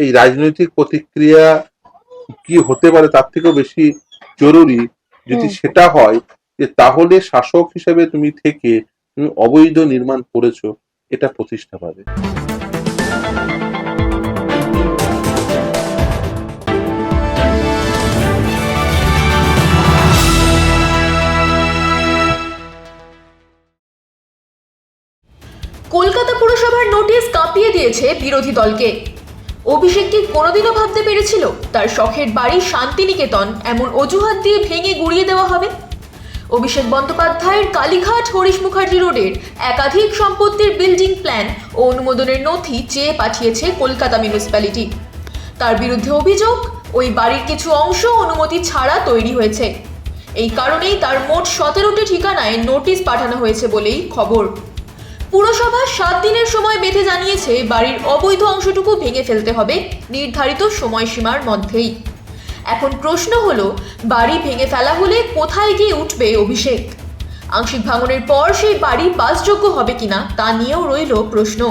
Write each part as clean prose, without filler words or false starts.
এই রাজনৈতিক প্রতিক্রিয়া কি হতে পারে তার থেকেও বেশি জরুরি যদি সেটা হয় যে তাহলে শাসক হিসেবে তুমি থেকে তুমি অবৈধ নির্মাণ করেছো, এটা প্রতিষ্ঠা পাবে। কলকাতা পুরসভার নোটিশ কাঁপিয়ে দিয়েছে বিরোধী দলকে। অভিষেক কি কোনোদিনও ভাবতে পেরেছিল তার শখের বাড়ি শান্তিনিকেতন এমন অজুহাত দিয়ে ভেঙে গুড়িয়ে দেওয়া হবে? অভিষেক বন্দ্যোপাধ্যায়ের কালীঘাট হরিশ মুখার্জি রোডের একাধিক সম্পত্তির বিল্ডিং প্ল্যান ও অনুমোদনের নথি চেয়ে পাঠিয়েছে কলকাতা মিউনিসিপ্যালিটি। তার বিরুদ্ধে অভিযোগ, ওই বাড়ির কিছু অংশ অনুমতি ছাড়া তৈরি হয়েছে। এই কারণেই তার মোট 17টি ঠিকানায় নোটিশ পাঠানো হয়েছে বলেই খবর। পুরসভা 7 দিনের সময় বেঁধে জানিয়েছে বাড়ির অবৈধ অংশটুকু ভেঙে ফেলতে হবে নির্ধারিত সময়সীমার মধ্যেই। এখন প্রশ্ন হলো, বাড়ি ভেঙে ফেলা হলে কোথায় গিয়ে উঠবে অভিষেক? আংশিক ভাঙনের পর সেই বাড়ি বাসযোগ্য হবে কিনা তা নিয়েও রইল প্রশ্ন।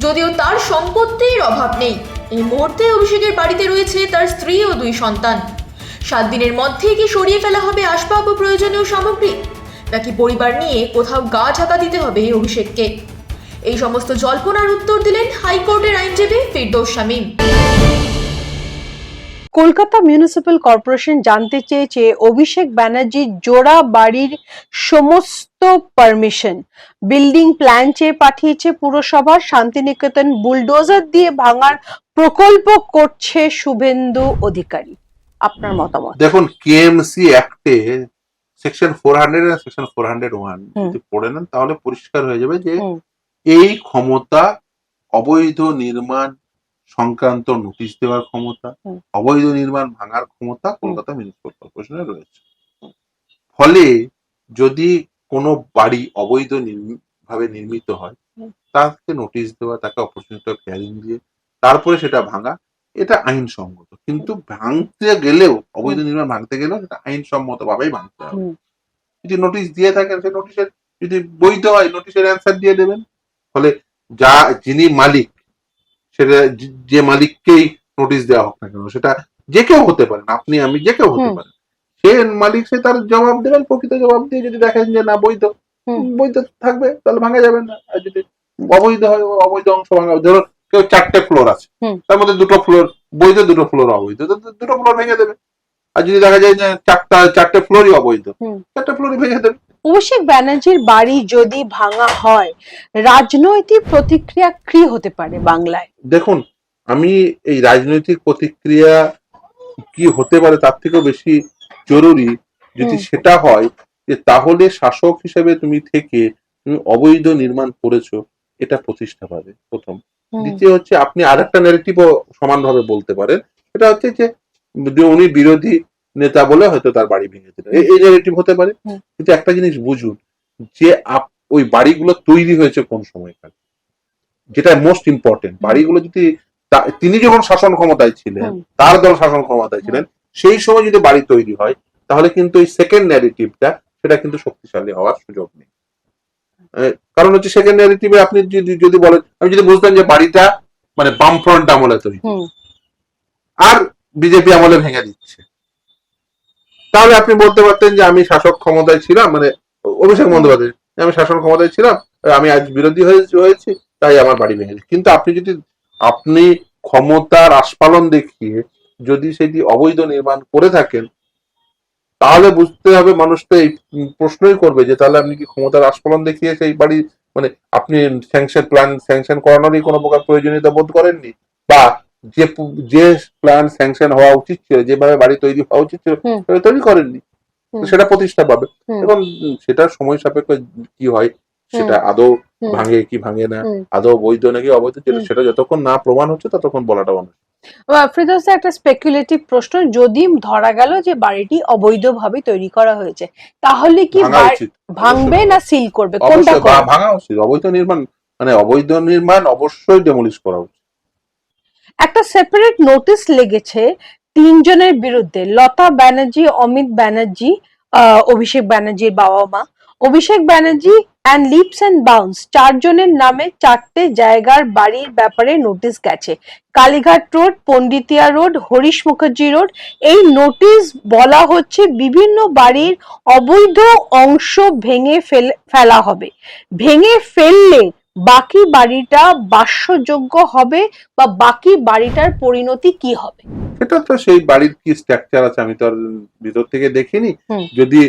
যদিও তার সম্পত্তির অভাব নেই, এই মুহূর্তে অভিষেকের বাড়িতে রয়েছে তার স্ত্রী ও 2 সন্তান। 7 দিনের মধ্যেই কি সরিয়ে ফেলা হবে আসবাব ও প্রয়োজনীয় সামগ্রী, নাকি পরিবার নিয়ে কোথাও গা ঢাকা দিতে হবে অভিষেককে? এই সমস্ত জল্পনার উত্তর দিলেন হাইকোর্টের আইনজীবী ফিরদৌস শামীম। কলকাতা মিউনিসিপ্যাল কর্পোরেশন জানতে চেয়েছে অভিষেক ব্যানার্জির জোড়া বাড়ির সমস্ত পারমিশন। বিল্ডিং প্ল্যান চেয়ে পাঠিয়েছে পুরসভা। শান্তিনিকেতন বুলডোজার দিয়ে ভাঙার প্রকল্প করছে শুভেন্দু অধিকারী। আপনার মতামত? দেখুন, কেএমসি অ্যাক্টে সেকশন 400 আর সেকশন 401 যদি পড়ে নেন তাহলে পরিষ্কার হয়ে যাবে যে এই ক্ষমতা অবৈধ নির্মাণ সংক্রান্ত নোটিশ দেওয়ার ক্ষমতা, অবৈধ নির্মাণ ভাঙার ক্ষমতা কলকাতা মিউনিসিপ্যাল কর্পোরেশনের রয়েছে। ফলে যদি কোনো বাড়ি অবৈধ ভাবে নির্মিত হয় তাকে নোটিশ দেওয়া, তাকে অপরচুনিটি অফ হিয়ারিং দিয়ে তারপরে সেটা ভাঙা, এটা আইনসম্মত। কিন্তু ভাঙতে গেলেও, অবৈধ নির্মাণ ভাঙতে গেলেও সেটা আইনসম্মত ভাবেই ভাঙতে হবে। যদি নোটিশ দিয়ে থাকেন, সেই নোটিশের যদি বৈধ হয় নোটিশের অ্যান্সার দিয়ে দেবেন। ফলে যিনি মালিক, সেটা যে মালিককেই নোটিশ দেওয়া হোক না কেন, সেটা যে কেউ হতে পারেন, আপনি আমি যে কেউ হতে পারেন, সে মালিক সে তার জবাব দেবেন, প্রকৃত জবাব দিয়ে যদি দেখেন যে না বৈধ থাকবে তাহলে ভাঙা যাবে না। আর যদি অবৈধ হয়, অবৈধ অংশ ভাঙা, ধরো কেউ 4টে ফ্লোর আছে, তার মধ্যে 2টো ফ্লোর বৈধ, 2টো ফ্লোর অবৈধ, 2টো ফ্লোর ভেঙে দেবে। আর যদি দেখা যায় যে 4টে ফ্লোরই অবৈধ, 4টে ফ্লোরই ভেঙে দেবে। অভিষেক ব্যানার্জির বাড়ি যদি ভাঙা হয়, রাজনৈতিক প্রতিক্রিয়া কি হতে পারে বাংলায়? দেখুন, আমি এই রাজনৈতিক প্রতিক্রিয়া কি হতে পারে তার থেকেও বেশি জরুরি যদি সেটা হয় যে তাহলে শাসক হিসেবে তুমি থেকে তুমি অবৈধ নির্মাণ করেছো, এটা প্রতিষ্ঠা পাবে প্রথম। দ্বিতীয় হচ্ছে, আপনি আরেকটা ন্যারেটিভও সমানভাবে বলতে পারেন, সেটা হচ্ছে যে উনি বিরোধী নেতা বলে হয়তো তার বাড়ি ভেঙে দিল, এই ন্যারেটিভ হতে পারে। কিন্তু একটা জিনিস বুঝুন যে ওই বাড়িগুলো তৈরি হয়েছে কোন সময়কাল, যেটা মোস্ট ইম্পর্টেন্ট। বাড়িগুলো যদি তিনি যখন শাসন ক্ষমতায় ছিলেন, তার দল শাসন ক্ষমতায় ছিলেন, সেই সময় যদি বাড়ি তৈরি হয় তাহলে কিন্তু এই সেকেন্ড ন্যারেটিভটা সেটা কিন্তু শক্তিশালী হওয়ার সুযোগ নেই। কারণ হচ্ছে সেকেন্ড ন্যারেটিভে আপনি যদি বলেন, আমি যদি বুঝতাম যে বাড়িটা মানে বামফ্রন্ট আমলে তৈরি আর বিজেপি আমলে ভেঙে দিচ্ছে, তাহলে আপনি বলতে পারতেন যে আমি শাসক ক্ষমতায় ছিলাম, মানে অভিষেক বন্দ্যোপাধ্যায়, আমি শাসন ক্ষমতায় ছিলাম, আমি আজ বিরোধী হয়েছি, তাই আমার বাড়ি ভেঙে দিচ্ছে। কিন্তু আপনি ক্ষমতার আস্ফালন দেখিয়ে যদি সেটি অবৈধ নির্মাণ করে থাকেন, তাহলে বুঝতে হবে, মানুষ তো এই প্রশ্নই করবে যে তাহলে আপনি কি ক্ষমতার আস্ফালন দেখিয়ে সেই বাড়ি, মানে আপনি প্ল্যান স্যাংশন করানোরই কোনো প্রকার প্রয়োজনীয়তা বোধ করেননি, বা যে প্ল্যান স্যাংশন হওয়া উচিত ছিল, যেভাবে বাড়ি তৈরি হওয়া উচিত ছিল তৈরি করেননি, সেটা প্রতিষ্ঠা পাবে। এবং সেটা সময় সাপেক্ষ কি হয়, সেটা আদৌ ভাঙে কি ভাঙে না, আদৌ বৈধ নাকি অবৈধ, সেটা যতক্ষণ না প্রমাণ হচ্ছে ততক্ষণ বলাটা অনেক। ফিরদৌস, একটা স্পেকুলেটিভ প্রশ্ন, যদি ধরা গেল যে বাড়িটি অবৈধভাবে তৈরি করা হয়েছে, তাহলে কি ভাঙবে না সিল করবে, কোনটা করবে? ভাঙা উচিত। অবৈধ নির্মাণ অবশ্যই ডেমোলিশ করা উচিত। একটা সেপারেট নোটিশ লেগেছে 3 জনের বিরুদ্ধে, লতা ব্যানার্জি, অমিত ব্যানার্জি, অভিষেক ব্যানার্জির বাবা মা, Abhishek Banerjee and Leaps and Bounds, 4 জনের নামে 4টে জায়গার বাড়ির ব্যাপারে নোটিশ গেছে। Kalighat road, Panditya road, Harish Mukherjee road. এই নোটিশ বলা হচ্ছে বিভিন্ন বাড়ির অবৈধ অংশ ভেঙে ফেলা হবে। ভেঙে ফেললে বাকি বাড়িটা বাসযোগ্য হবে বা বাকি বাড়িটার পরিণতি কি হবে? সেটা তো সেই বাড়ির কি স্ট্রাকচার আছে আমি তো আর ভিতর থেকে দেখিনি। হুম। যদি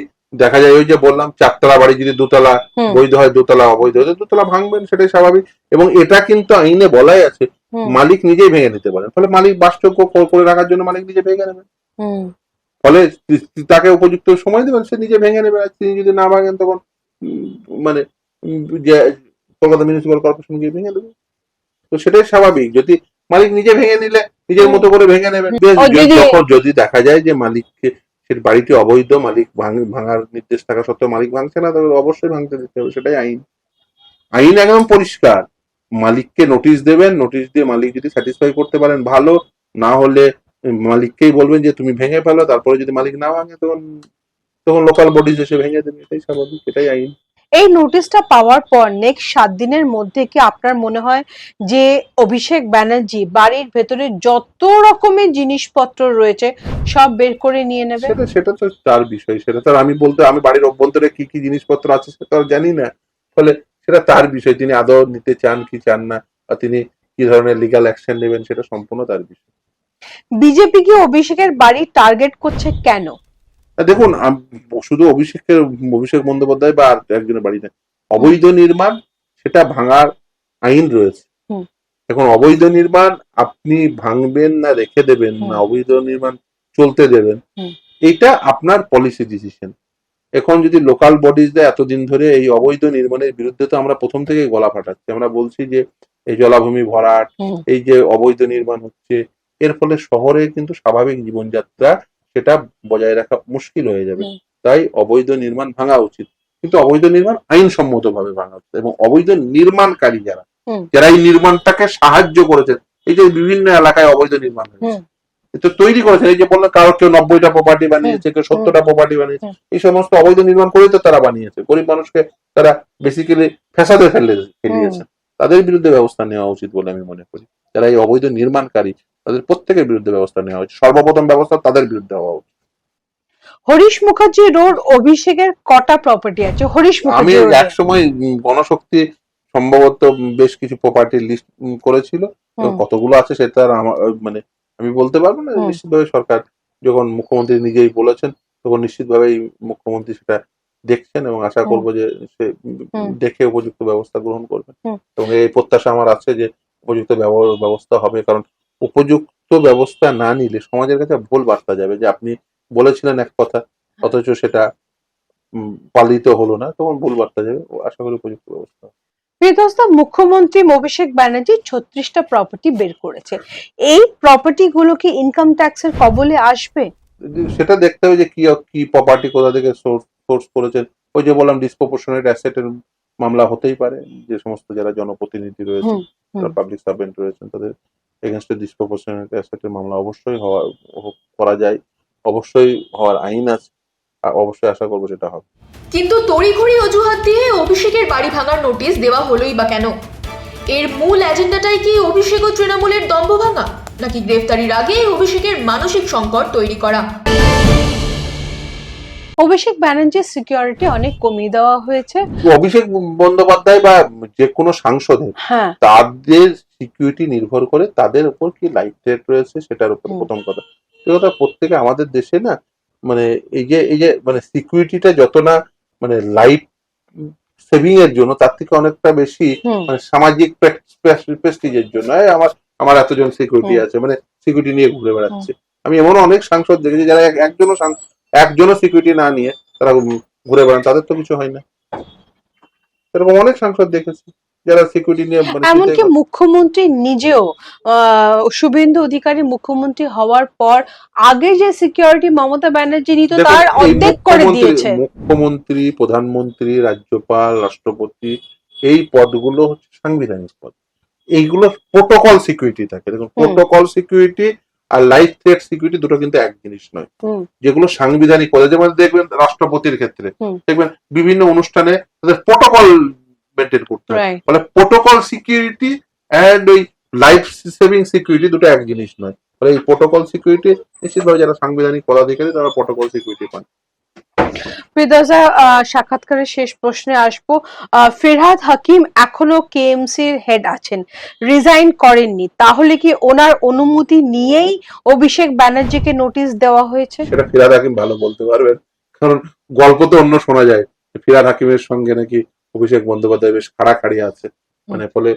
দেখা যায় ওই যে বললাম 4তলা বাড়ি যদি 2তলা হুম। বৈধ হয়, 2তলা অবৈধ হয়, 2তলা ভাঙবেন, সেটাই স্বাভাবিক। এবং এটা কিন্তু আইনে বলাই আছে হুম। মালিক নিজেই ভেঙে নিতে পারেন, ফলে মালিক বাসযোগ্য করে রাখার জন্য মালিক নিজে ভেঙে নেবেন। হুম। ফলে তাকে উপযুক্ত সময় দেবেন, সে নিজে ভেঙে নেবে। আর তিনি যদি না ভাঙেন তখন মানে যে কলকাতা মিউনিসিপাল কর্পোরেশন গিয়ে ভেঙে দেবে। তো সেটাই স্বাভাবিক। যদি মালিক নিজে ভেঙে নিলে নিজের মতো করে ভেঙে নেবেন। যখন যদি দেখা যায় যে মালিককে সে বাড়িটি অবৈধ, মালিক ভাঙার নির্দেশ থাকা সত্ত্বেও মালিক ভাঙছে না, তবে অবশ্যই ভাঙতে দিতে হবে। সেটাই আইন। আইন একদম পরিষ্কার। মালিককে নোটিশ দেবেন, নোটিশ দিয়ে মালিক যদি স্যাটিসফাই করতে পারেন ভালো, না হলে মালিককেই বলবেন যে তুমি ভেঙে ফেলো। তারপরে যদি মালিক না ভাঙে তখন তখন লোকাল বডিজ এসে ভেঙে দেবে। এটাই স্বাভাবিক, এটাই আইন। এই নোটিশটা পাওয়ার পর নেক্সট 7 দিনের মধ্যে কি আপনার মনে হয় যে অভিষেক ব্যানার্জি বাড়ির ভেতরে যত রকমের জিনিসপত্র রয়েছে সব বের করে নিয়ে নেবে? সেটা তো তার বিষয়। সেটা তো আমি আমি বাড়ির অভ্যন্তরে কি কি জিনিসপত্র আছে সেটা আর জানি না। ফলে সেটা তার বিষয়। তিনি আদৌ নিতে চান কি চান না, বা তিনি কি ধরনের লিগ্যাল অ্যাকশন নেবেন, সেটা সম্পূর্ণ তার বিষয়। বিজেপি কি অভিষেকের বাড়ি টার্গেট করছে কেন? দেখুন, শুধু অভিষেক বন্দ্যোপাধ্যায় বা আর একজনের বাড়ি না, অবৈধ নির্মাণ সেটা ভাঙার আইন রয়েছে। হুম। এখন অবৈধ নির্মাণ আপনি ভাঙবেন না রেখে দেবেন, না অবৈধ নির্মাণ চলতে দেবেন, এটা আপনার পলিসি ডিসিশন। এখন যদি লোকাল বডিজ দেয়, এতদিন ধরে এই অবৈধ নির্মাণের বিরুদ্ধে তো আমরা প্রথম থেকে গলা ফাটাচ্ছি। আমরা বলছি যে এই জলাভূমি ভরাট, এই যে অবৈধ নির্মাণ হচ্ছে, এর ফলে শহরে কিন্তু স্বাভাবিক জীবনযাত্রা সেটা বজায় রাখা মুশকিল হয়ে যাবে। তাই অবৈধ নির্মাণ ভাঙা উচিত, কিন্তু অবৈধ নির্মাণ আইনসম্মত ভাবে ভাঙা উচিত। এবং অবৈধ নির্মাণকারী যারা এই নির্মাণটাকে সাহায্য করেছেন, এই যে বিভিন্ন এলাকায় অবৈধ নির্মাণ হয়েছে, তো তৈরি করেছেন, এই যে বললাম কারো কেউ 90টা প্রপার্টি বানিয়েছে, কেউ 70টা প্রপার্টি বানিয়েছে, এই সমস্ত অবৈধ নির্মাণ করেই তো তারা বানিয়েছে। গরিব মানুষকে তারা বেসিক্যালি ফ্যাসাদে ফেলিয়েছে। তাদের বিরুদ্ধে ব্যবস্থা নেওয়া উচিত বলে আমি মনে করি। যারা এই অবৈধ নির্মাণকারী, তাদের প্রত্যেকের বিরুদ্ধে ব্যবস্থা নেওয়া উচিত। সর্বপ্রথম ব্যবস্থা তাদের বিরুদ্ধে হওয়া উচিত। হরিশ মুখার্জি রোড অভিষেকের কটা প্রপার্টি আছে? হরিশ আমি মুখার্জি রোডে একসময় গণশক্তি সম্ভবত বেশ কিছু প্রপার্টি লিস্ট করেছিল, কতগুলো আছে সেটা আমার মানে আমি বলতে পারবো না। নিশ্চিতভাবে সরকার যখন মুখ্যমন্ত্রী নিজেই বলেছেন, তখন নিশ্চিতভাবেই মুখ্যমন্ত্রী সেটা দেখছেন, এবং আশা করবো যে সে দেখে উপযুক্ত ব্যবস্থা গ্রহণ করবেন। এবং এই প্রত্যাশা আমার আছে যে উপযুক্ত ব্যবস্থা হবে। কারণ উপযুক্ত ব্যবস্থা না নিলে সমাজের কাছে ভুল বার্তা যাবে যে আপনি বলেছিলেন এক কথা, অথচ সেটা পালিত হলো না, তখন ভুল বার্তা যাবে। আশা করি উপযুক্ত ব্যবস্থা। বিধ্বস্ত মুখ্যমন্ত্রী অভিষেক ব্যানার্জি 36টা প্রপার্টি বের করেছে। এই প্রপার্টি গুলো কি ইনকাম ট্যাক্সের কবলে আসবে? সেটা দেখতে হবে যে কি প্রপার্টি কোথা থেকে সোর্স করেছেন। ওই যে বললাম ডিসপ্রপোর্শনেট অ্যাসেটের মামলা হতেই পারে। যে সমস্ত যারা জনপ্রতিনিধি রয়েছেন, যারা পাবলিক সার্ভেন্ট রয়েছেন, তাদের এগেইনস্টে ডিসপ্রপোর্শনেট অ্যাসেটের মামলা অবশ্যই করা যায়, অবশ্যই হওয়ার আইন আছে। অবশ্যই আশা করবো সেটা হবে। কিন্তু তড়িঘড়ি অজুহাত দিয়ে অভিষেকের বাড়ি ভাঙার নোটিশ দেওয়া হলোই বা কেন? এর মূল এজেন্ডাটাই কি অভিষেক ও তৃণমূলের দম্ভ ভাঙা, নাকি গ্রেফতারির আগে অভিষেকের মানসিক সংকট তৈরি করা? অভিষেক ব্যানার্জির সিকিউরিটি অনেক কমিয়ে দেওয়া হয়েছে। অভিষেক বন্দ্যোপাধ্যায় বা যে কোনো সাংসদের তাদের সিকিউরিটি নির্ভর করে তাদের উপর কি লাইফ থ্রেট রয়েছে সেটার উপর। প্রথম কথা, প্রত্যেকে আমাদের দেশে না, মানে এই যে মানে সিকিউরিটিটা যত না মানে লাইফ সেভিং এর জন্য, তার থেকে অনেকটা বেশি মানে সামাজিক প্রেস্টিজের জন্য। আমার এতজন সিকিউরিটি আছে, মানে সিকিউরিটি নিয়ে ঘুরে বেড়াচ্ছে। আমি এমন অনেক সাংসদ দেখেছি যারা একজনও সিকিউরিটি না নিয়ে তারা ঘুরে বেড়ান, তাদের তো কিছু হয় না। এরকম অনেক সাংসদ দেখেছি যারা সিকিউরিটি নিয়ে, এমনকি মুখ্যমন্ত্রী নিজেও শুভেন্দু অধিকারী মুখ্যমন্ত্রী হওয়ার পর আগে যে সিকিউরিটি মমতা ব্যানার্জি নিত তার অর্ধেক করে দিয়েছে। মুখ্যমন্ত্রী, প্রধানমন্ত্রী, রাজ্যপাল, রাষ্ট্রপতি, এই পদগুলো হচ্ছে সাংবিধানিক পদ। এইগুলো প্রোটোকল সিকিউরিটি থাকে। দেখুন, প্রোটোকল সিকিউরিটি আর লাইফ থ্রেট সিকিউরিটি দুটো কিন্তু এক জিনিস নয়। হুম। যেগুলো সাংবিধানিক পদে, যেমন দেখবেন রাষ্ট্রপতির ক্ষেত্রে হুম। দেখবেন বিভিন্ন অনুষ্ঠানে তাদের প্রোটোকল মেনটেন করতে হয়, Right. ফলে প্রোটোকল সিকিউরিটি অ্যান্ড ওই লাইফ সেভিং সিকিউরিটি দুটো এক জিনিস নয়। ফলে এই প্রোটোকল সিকিউরিটি নিশ্চিতভাবে যারা সাংবিধানিক পদাধিকারী তারা প্রোটোকল সিকিউরিটি পান। ফিরদৌসা, সাক্ষাৎকারের শেষ প্রশ্নে আসবো। ফিরহাদ হাকিম এখনো কেএমসির হেড আছেন, রিজাইন করেননি, তাহলে কি ওনার অনুমতি নিয়েই অভিষেক ব্যানার্জিকে নোটিশ দেওয়া হয়েছে? সেটা ফিরহাদ হাকিম ভালো বলতে পারবেন, কারণ গল্প তো অন্য শোনা যায় ফিরহাদ হাকিমের সঙ্গে নাকি অভিষেক বন্দ্যোপাধ্যায় বেশ খাড়াখাড়ি আছে, মানে ফলে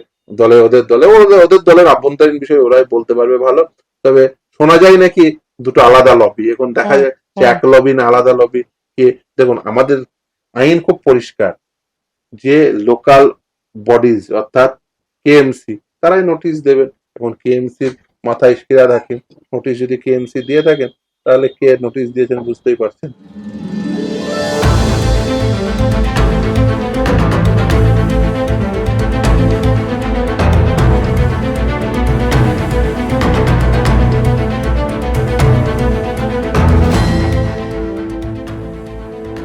ওদের দলের আভ্যন্তরীণ বিষয় ওরাই বলতে পারবে ভালো। তবে শোনা যায় নাকি দুটো আলাদা লবি, এখন দেখা যায় যে এক লবি না আলাদা লবি কে। দেখুন আমাদের আইন খুব পরিষ্কার, যে লোকাল বডিজ অর্থাৎ কেএমসি তারাই নোটিশ দেবেন। এখন কেএমসির মাথায় ফিরহাদ হাকিম, নোটিশ যদি কেএমসি দিয়ে থাকেন তাহলে কে নোটিশ দিয়েছেন বুঝতেই পারছেন।